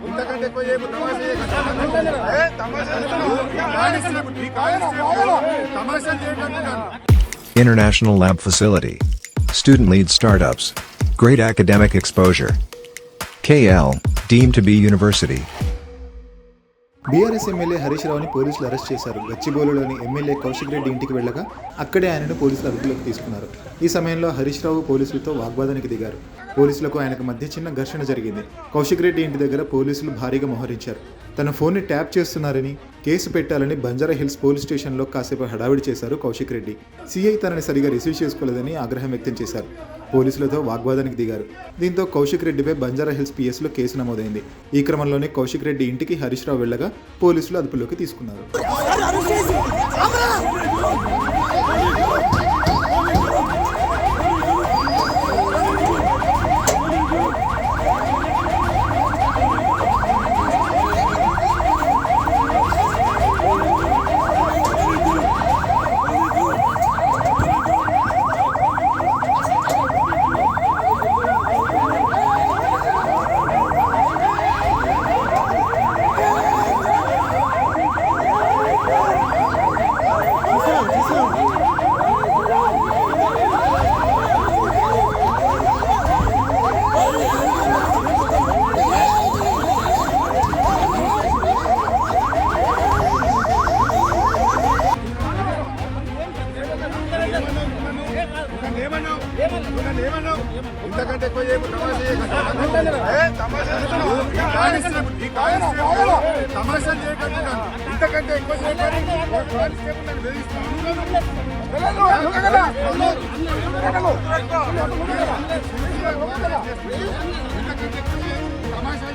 ఇంతకంటే ఎక్కువ చేయకు, తమాషా చేయకంటున్నాను. International Lab Facility. Student lead startups. Great academic exposure. KL, deemed to be university. BRS MLA Harish రావుని పోలీసులు అరెస్ట్ చేశారు. గచ్చిబౌలిలోని ఎమ్మెల్యే కౌశిక్ రెడ్డి ఇంటికి వెళ్ళగా అక్కడే ఆయనను పోలీసులు అదుపులోకి తీసుకున్నారు. ఈ సమయంలో హరీష్ రావు పోలీసులతో వాగ్వాదానికి దిగారు. పోలీసులకు ఆయనకు మధ్య చిన్న ఘర్షణ జరిగింది. కౌశిక్ రెడ్డి ఇంటి దగ్గర పోలీసులు భారీగా మోహరించారు. తన ఫోన్ని ట్యాప్ చేస్తున్నారని, కేసు పెట్టాలని బంజారా హిల్స్ పోలీస్ స్టేషన్లో కాసేపు హడావిడి చేశారు కౌశిక్ రెడ్డి. సీఐ తనని సరిగా రిసీవ్ చేసుకోలేదని ఆగ్రహం వ్యక్తం చేశారు. పోలీసులతో వాగ్వాదానికి దిగారు. దీంతో కౌశిక్ రెడ్డిపై బంజారా హిల్స్ పిఎస్లో కేసు నమోదైంది. ఈ క్రమంలోనే కౌశిక్ రెడ్డి ఇంటికి హరీష్ రావు వెళ్ళగా పోలీసులు అదుపులోకి తీసుకున్నారు. ఇంతకంటే ఎక్కువ చేయకు, తమాషా చేయకంటున్నాను. ఇంతకంటే ఎక్కువ తమాషా